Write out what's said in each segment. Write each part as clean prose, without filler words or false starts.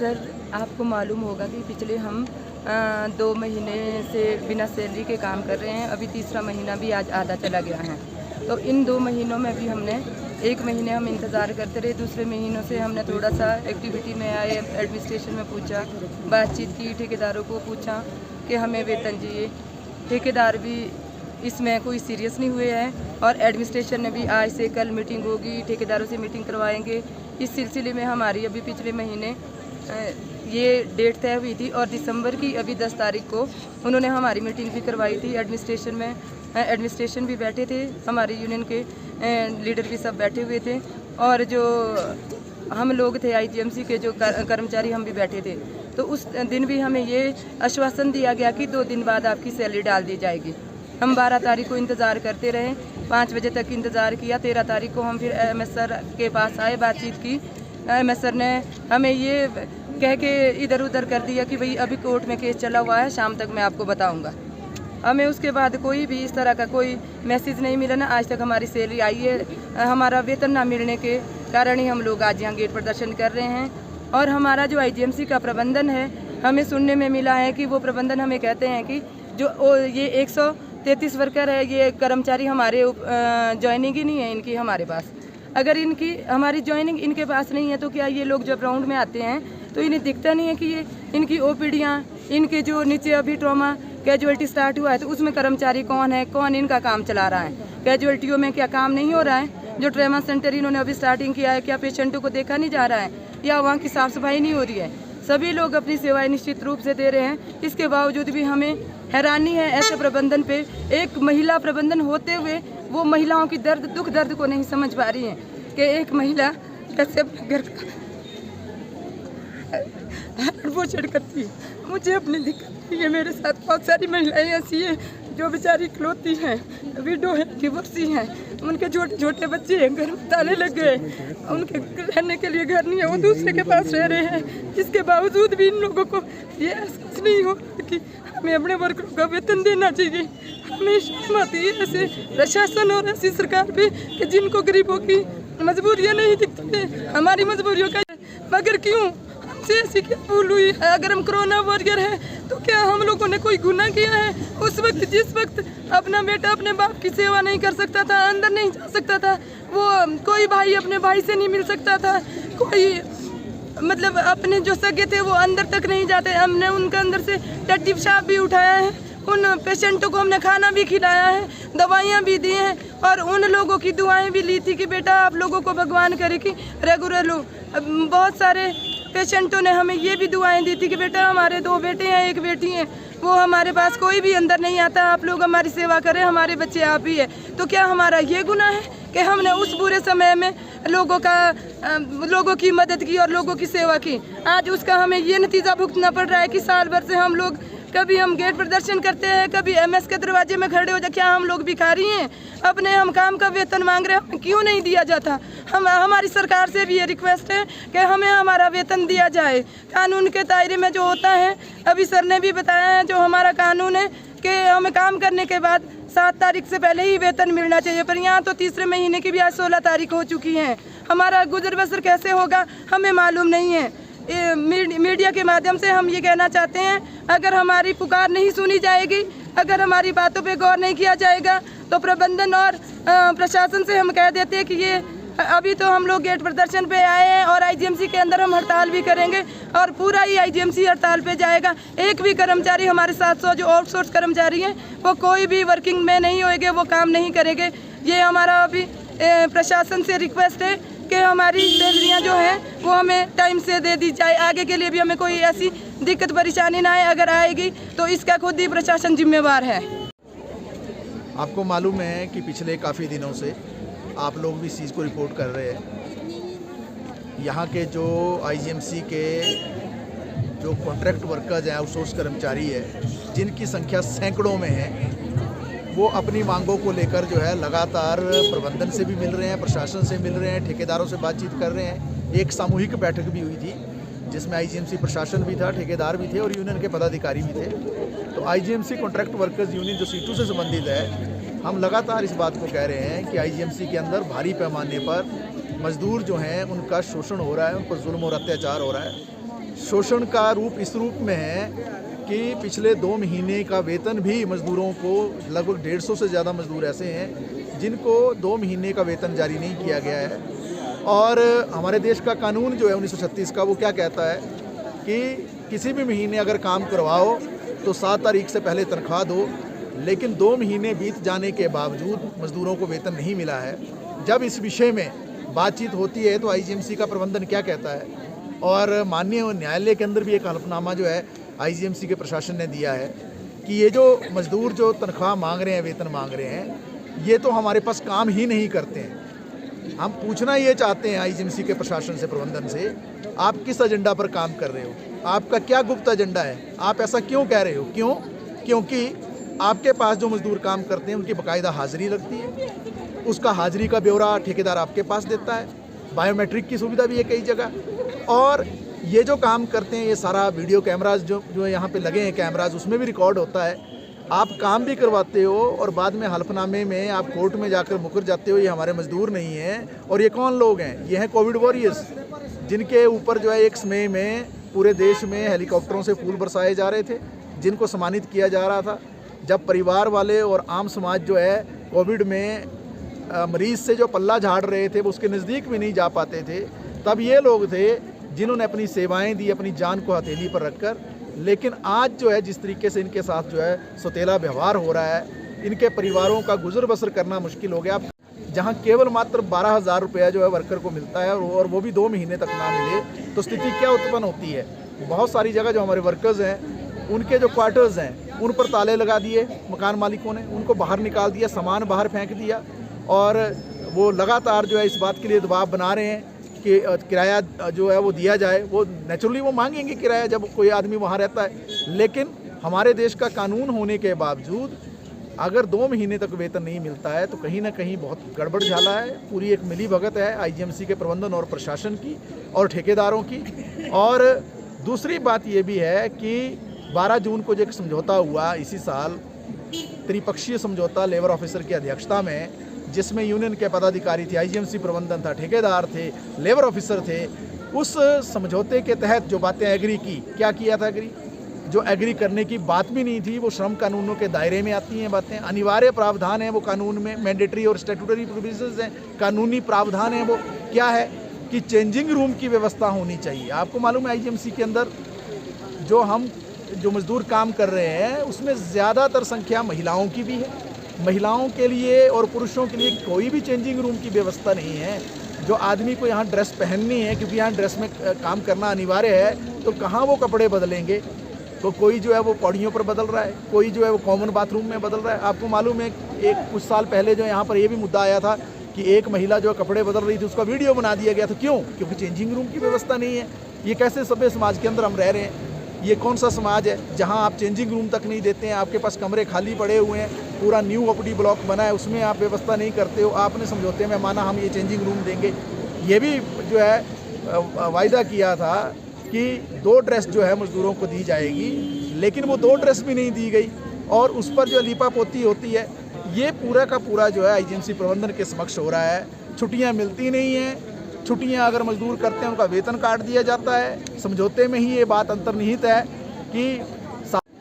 Sir, आपको मालूम होगा कि पिछले हम 2 महीने से बिना सैलरी के काम कर रहे हैं। अभी तीसरा महीना भी आज आधा चला गया है। तो इन 2 महीनों में भी हमने 1 महीने हम इंतज़ार करते रहे। दूसरे महीनों से हमने थोड़ा सा एक्टिविटी में आए, एडमिनिस्ट्रेशन में पूछा, बातचीत की, ठेकेदारों को पूछा कि हमें वेतन चाहिए। ठेकेदार भी इसमें कोई सीरियस नहीं हुए हैं और एडमिनिस्ट्रेशन ने भी आज से कल मीटिंग होगी, ठेकेदारों से मीटिंग करवाएंगे। इस सिलसिले में हमारी अभी पिछले महीने ये डेट तय हुई थी और दिसंबर की अभी 10 तारीख को उन्होंने हमारी मीटिंग भी करवाई थी एडमिनिस्ट्रेशन में। एडमिनिस्ट्रेशन भी बैठे थे, हमारे यूनियन के लीडर भी सब बैठे हुए थे और जो हम लोग थे आईजीएमसी के जो कर्मचारी हम भी बैठे थे। तो उस दिन भी हमें ये आश्वासन दिया गया कि 2 दिन बाद आपकी सैलरी डाल दी जाएगी। हम 12 तारीख को इंतज़ार करते रहे, 5 बजे तक इंतज़ार किया। 13 तारीख को हम फिर एमएस सर के पास आए, बातचीत की। एमएस सर ने हमें ये कह के इधर उधर कर दिया कि भाई अभी कोर्ट में केस चला हुआ है, शाम तक मैं आपको बताऊंगा। हमें उसके बाद कोई भी इस तरह का कोई मैसेज नहीं मिला ना आज तक हमारी सैलरी आई है। हमारा वेतन ना मिलने के कारण ही हम लोग आज यहाँ गेट प्रदर्शन कर रहे हैं। और हमारा जो आईजीएमसी का प्रबंधन है, हमें सुनने में मिला है कि वो प्रबंधन हमें कहते हैं कि जो ये 133 वर्कर है, ये कर्मचारी हमारे ज्वाइनिंग ही नहीं है इनकी हमारे पास। अगर इनकी हमारी ज्वाइनिंग इनके पास नहीं है तो क्या ये लोग जब राउंड में आते हैं तो इन्हें दिखता नहीं है कि ये इनकी ओपीडियाँ, इनके जो नीचे अभी ट्रॉमा कैजुअल्टी स्टार्ट हुआ है तो उसमें कर्मचारी कौन है, कौन इनका काम चला रहा है। कैजुअल्टियों में क्या काम नहीं हो रहा है? जो ट्रॉमा सेंटर इन्होंने अभी स्टार्टिंग किया है, क्या पेशेंटों को देखा नहीं जा रहा है या वहाँ की साफ़ सफाई नहीं हो रही है? सभी लोग अपनी सेवाएं निश्चित रूप से दे रहे हैं। इसके बावजूद भी हमें हैरानी है ऐसे प्रबंधन पे। एक महिला प्रबंधन होते हुए वो महिलाओं की दुख दर्द को नहीं समझ पा रही है कि एक महिला कैसे अपने घर का पोषण करती है। मुझे अपनी दिक्कत है, मेरे साथ बहुत सारी महिलाएं ऐसी हैं जो बेचारी इकलौती हैं, विडो है, डिवोर्सी हैं, उनके छोटे छोटे बच्चे हैं, घर में ताले लग गए, उनके रहने के लिए घर नहीं है, वो दूसरे के पास रह रहे हैं। इसके बावजूद भी इन लोगों को ये एहसास नहीं हो कि हमें अपने वर्करों का वेतन देना चाहिए। हमें शर्म आती है ऐसे प्रशासन और ऐसी सरकार पे कि जिनको गरीबों की मजबूरियाँ नहीं दिखती है। हमारी मजबूरियों का मगर क्यों हमसे ऐसी क्या भूल हुई है? अगर हम कोरोना वॉरियर हैं तो क्या हम लोगों ने कोई गुनाह किया है? उस वक्त जिस वक्त अपना बेटा अपने बाप की सेवा नहीं कर सकता था, अंदर नहीं जा सकता था, वो कोई भाई अपने भाई से नहीं मिल सकता था, कोई मतलब अपने जो सगे थे वो अंदर तक नहीं जाते। हमने उनके अंदर से टट्टी पेशाब भी उठाया है, उन पेशेंटों को हमने खाना भी खिलाया है, दवाइयाँ भी दी हैं और उन लोगों की दुआएं भी ली थी कि बेटा आप लोगों को भगवान करे कि रेगुलर लो। बहुत सारे पेशेंटों ने हमें ये भी दुआएं दी थी कि बेटा हमारे 2 बेटे हैं, 1 बेटी है, वो हमारे पास कोई भी अंदर नहीं आता, आप लोग हमारी सेवा करें, हमारे बच्चे आप ही है। तो क्या हमारा ये गुनाह है कि हमने उस बुरे समय में लोगों की मदद की और लोगों की सेवा की? आज उसका हमें ये नतीजा भुगतना पड़ रहा है कि साल भर से हम लोग कभी हम गेट प्रदर्शन करते हैं, कभी एमएस के दरवाजे में खड़े हो जाए। क्या हम लोग भिखारी हैं? अपने हम काम का वेतन मांग रहे हैं, क्यों नहीं दिया जाता? हमारी सरकार से भी ये रिक्वेस्ट है कि हमें हमारा वेतन दिया जाए। कानून के दायरे में जो होता है, अभी सर ने भी बताया है जो हमारा कानून है कि हमें काम करने के बाद 7 तारीख से पहले ही वेतन मिलना चाहिए, पर यहाँ तो तीसरे महीने की भी आज 16 तारीख हो चुकी है। हमारा गुजर बसर कैसे होगा हमें मालूम नहीं है। मीडिया के माध्यम से हम ये कहना चाहते हैं, अगर हमारी पुकार नहीं सुनी जाएगी, अगर हमारी बातों पे गौर नहीं किया जाएगा तो प्रबंधन और प्रशासन से हम कह देते हैं कि ये अभी तो हम लोग गेट प्रदर्शन पे आए हैं और आईजीएमसी के अंदर हम हड़ताल भी करेंगे और पूरा ही आईजीएमसी हड़ताल पे जाएगा। एक भी कर्मचारी हमारे 700 जो आउटसोर्स कर्मचारी हैं वो कोई भी वर्किंग में नहीं होएंगे, वो काम नहीं करेंगे। ये हमारा अभी प्रशासन से रिक्वेस्ट है कि हमारी सैलरियाँ जो हैं वो हमें टाइम से दे दी जाए। आगे के लिए भी हमें कोई ऐसी दिक्कत परेशानी ना आए, अगर आएगी तो इसका खुद ही प्रशासन जिम्मेवार है। आपको मालूम है कि पिछले काफ़ी दिनों से आप लोग भी इस चीज़ को रिपोर्ट कर रहे हैं। यहाँ के जो आईजीएमसी के जो कॉन्ट्रैक्ट वर्कर्स हैं, आउटसोर्स कर्मचारी है, जिनकी संख्या सैकड़ों में है, वो अपनी मांगों को लेकर जो है लगातार प्रबंधन से भी मिल रहे हैं, प्रशासन से मिल रहे हैं, ठेकेदारों से बातचीत कर रहे हैं। एक सामूहिक बैठक भी हुई थी जिसमें आईजीएमसी प्रशासन भी था, ठेकेदार भी थे और यूनियन के पदाधिकारी भी थे। तो आईजीएमसी कॉन्ट्रैक्ट वर्कर्स यूनियन जो सीटू से संबंधित है, हम लगातार इस बात को कह रहे हैं कि आईजीएमसी के अंदर भारी पैमाने पर मजदूर जो हैं उनका शोषण हो रहा है, उन पर जुल्म और अत्याचार हो रहा है। शोषण का रूप इस रूप में है कि पिछले 2 महीने का वेतन भी मज़दूरों को, लगभग 150 से ज़्यादा मज़दूर ऐसे हैं जिनको 2 महीने का वेतन जारी नहीं किया गया है। और हमारे देश का कानून जो है 1936 का, वो क्या कहता है कि किसी भी महीने अगर काम करवाओ तो 7 तारीख से पहले तनख्वाह दो, लेकिन 2 महीने बीत जाने के बावजूद मज़दूरों को वेतन नहीं मिला है। जब इस विषय में बातचीत होती है तो आईजीएमसी का प्रबंधन क्या कहता है, और माननीय न्यायालय के अंदर भी एक हलफनामा जो है आईजीएमसी के प्रशासन ने दिया है कि ये जो मज़दूर जो तनख्वाह मांग रहे हैं, वेतन मांग रहे हैं, ये तो हमारे पास काम ही नहीं करते हैं। हम पूछना ये चाहते हैं आईजीएमसी के प्रशासन से, प्रबंधन से, आप किस एजेंडा पर काम कर रहे हो? आपका क्या गुप्त एजेंडा है? आप ऐसा क्यों कह रहे हो? क्यों? क्योंकि आपके पास जो मज़दूर काम करते हैं उनकी बाकायदा हाज़िरी लगती है, उसका हाज़िरी का ब्यौरा ठेकेदार आपके पास देता है, बायोमेट्रिक की सुविधा भी है कई जगह, और ये जो काम करते हैं ये सारा वीडियो कैमराज जो यहाँ पे लगे हैं कैमराज, उसमें भी रिकॉर्ड होता है। आप काम भी करवाते हो और बाद में हलफनामे में आप कोर्ट में जाकर मुकर जाते हो ये हमारे मज़दूर नहीं हैं। और ये कौन लोग हैं? ये हैं कोविड वॉरियर्स, जिनके ऊपर जो है एक समय में पूरे देश में हेलीकॉप्टरों से फूल बरसाए जा रहे थे, जिनको सम्मानित किया जा रहा था। जब परिवार वाले और आम समाज जो है कोविड में मरीज़ से जो पल्ला झाड़ रहे थे वो उसके नज़दीक भी नहीं जा पाते थे, तब ये लोग थे जिन्होंने अपनी सेवाएं दी, अपनी जान को हथेली पर रखकर। लेकिन आज जो है जिस तरीके से इनके साथ जो है सौतेला व्यवहार हो रहा है, इनके परिवारों का गुजर बसर करना मुश्किल हो गया। जहां केवल मात्र 12,000 रुपया जो है वर्कर को मिलता है और वो भी 2 महीने तक ना मिले, तो स्थिति क्या उत्पन्न होती है? बहुत सारी जगह जो हमारे वर्कर्स हैं, उनके जो क्वार्टर्स हैं उन पर ताले लगा दिए मकान मालिकों ने, उनको बाहर निकाल दिया, सामान बाहर फेंक दिया, और वो लगातार जो है इस बात के लिए दबाव बना रहे हैं कि किराया जो है वो दिया जाए। वो नेचुरली वो मांगेंगे किराया जब कोई आदमी वहाँ रहता है, लेकिन हमारे देश का कानून होने के बावजूद अगर 2 महीने तक वेतन नहीं मिलता है तो कहीं ना कहीं बहुत गड़बड़ झाला है। पूरी एक मिलीभगत है आईजीएमसी के प्रबंधन और प्रशासन की और ठेकेदारों की। और दूसरी बात ये भी है कि 12 जून को जो एक समझौता हुआ इसी साल, त्रिपक्षीय समझौता लेबर ऑफिसर की अध्यक्षता में, जिसमें यूनियन के पदाधिकारी थे, आईजीएमसी प्रबंधन था, ठेकेदार थे, लेबर ऑफिसर थे, उस समझौते के तहत जो बातें एग्री की, क्या किया था एग्री? जो एग्री करने की बात भी नहीं थी, वो श्रम कानूनों के दायरे में आती हैं बातें, अनिवार्य प्रावधान है वो कानून में, मैंडेटरी और स्टैट्यूटरी प्रोविजंस हैं, कानूनी प्रावधान है वो। क्या है कि चेंजिंग रूम की व्यवस्था होनी चाहिए। आपको मालूम है आईजीएमसी के अंदर जो मज़दूर काम कर रहे हैं उसमें ज़्यादातर संख्या महिलाओं की भी है। महिलाओं के लिए और पुरुषों के लिए कोई भी चेंजिंग रूम की व्यवस्था नहीं है। जो आदमी को यहाँ ड्रेस पहननी है, क्योंकि यहाँ ड्रेस में काम करना अनिवार्य है, तो कहाँ वो कपड़े बदलेंगे? तो कोई जो है वो पौड़ियों पर बदल रहा है, कोई जो है वो कॉमन बाथरूम में बदल रहा है। आपको मालूम है एक कुछ साल पहले जो यहाँ पर ये भी मुद्दा आया था कि एक महिला जो कपड़े बदल रही थी उसका वीडियो बना दिया गया था। क्यों? क्योंकि चेंजिंग रूम की व्यवस्था नहीं है। ये कैसे सभ्य समाज के अंदर हम रह रहे हैं? ये कौन सा समाज है जहां आप चेंजिंग रूम तक नहीं देते हैं? आपके पास कमरे खाली पड़े हुए हैं, पूरा न्यू ओपीडी ब्लॉक बना है, उसमें आप व्यवस्था नहीं करते हो। आपने समझौते में माना हम ये चेंजिंग रूम देंगे। ये भी जो है वायदा किया था कि 2 ड्रेस जो है मज़दूरों को दी जाएगी, लेकिन वो 2 ड्रेस भी नहीं दी गई और उस पर जो लीपापोती होती है, ये पूरा का पूरा जो है आईजीएमसी प्रबंधन के समक्ष हो रहा है। छुट्टियाँ मिलती नहीं हैं, छुट्टियां अगर मजदूर करते हैं उनका वेतन काट दिया जाता है। समझौते में ही ये बात अंतर्निहित है कि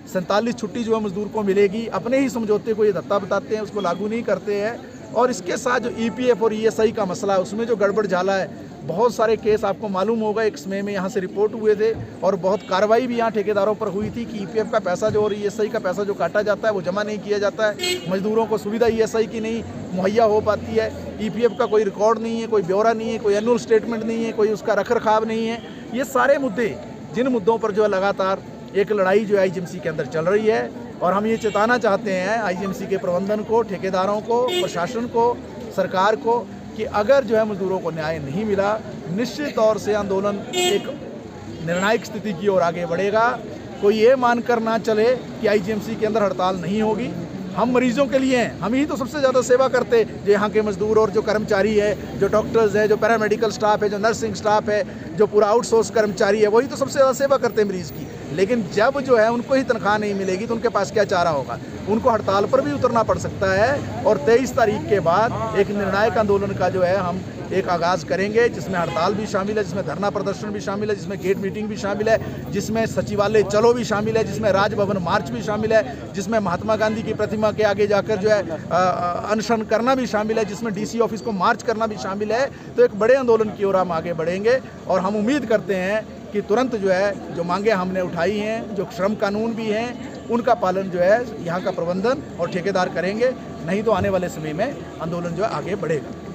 47 छुट्टी जो है मजदूर को मिलेगी। अपने ही समझौते को ये धत्ता बताते हैं, उसको लागू नहीं करते हैं। और इसके साथ जो ईपीएफ और ईएसआई का मसला है, उसमें जो गड़बड़ झाला है, बहुत सारे केस आपको मालूम होगा एक समय में यहाँ से रिपोर्ट हुए थे और बहुत कार्रवाई भी यहाँ ठेकेदारों पर हुई थी कि ईपीएफ का पैसा जो और ईएसआई का पैसा जो काटा जाता है वो जमा नहीं किया जाता है। मजदूरों को सुविधा ईएसआई की नहीं मुहैया हो पाती है। ईपीएफ का कोई रिकॉर्ड नहीं है, कोई ब्यौरा नहीं है, कोई एनुअल स्टेटमेंट नहीं है, कोई उसका रख रखाव नहीं है। ये सारे मुद्दे, जिन मुद्दों पर जो है लगातार एक लड़ाई जो आईजीएमसी के अंदर चल रही है, और हम ये चेताना चाहते हैं आईजीएमसी के प्रबंधन को, ठेकेदारों को, प्रशासन को, सरकार को कि अगर जो है मजदूरों को न्याय नहीं मिला, निश्चित तौर से आंदोलन एक निर्णायक स्थिति की ओर आगे बढ़ेगा। कोई ये मानकर ना चले कि आईजीएमसी के अंदर हड़ताल नहीं होगी। हम मरीजों के लिए हैं, हम ही तो सबसे ज़्यादा सेवा करते, जो यहाँ के मजदूर और जो कर्मचारी है, जो डॉक्टर्स है, जो पैरामेडिकल स्टाफ है, जो नर्सिंग स्टाफ है, जो पूरा आउटसोर्स कर्मचारी है, वही तो सबसे ज़्यादा सेवा करते हैं मरीज़ की। लेकिन जब जो है उनको ही तनख्वाह नहीं मिलेगी तो उनके पास क्या चारा होगा? उनको हड़ताल पर भी उतरना पड़ सकता है। और 23 तारीख के बाद एक निर्णायक आंदोलन का जो है हम एक आगाज़ करेंगे, जिसमें हड़ताल भी शामिल है, जिसमें धरना प्रदर्शन भी शामिल है, जिसमें गेट मीटिंग भी शामिल है, जिसमें सचिवालय चलो भी शामिल है, जिसमें राजभवन मार्च भी शामिल है, जिसमें महात्मा गांधी की प्रतिमा के आगे जाकर जो है अनशन करना भी शामिल है, जिसमें डीसी ऑफिस को मार्च करना भी शामिल है। तो एक बड़े आंदोलन की ओर हम आगे बढ़ेंगे और हम उम्मीद करते हैं कि तुरंत जो है जो मांगे हमने उठाई हैं, जो श्रम कानून भी हैं, उनका पालन जो है यहाँ का प्रबंधन और ठेकेदार करेंगे, नहीं तो आने वाले समय में आंदोलन जो है आगे बढ़ेगा।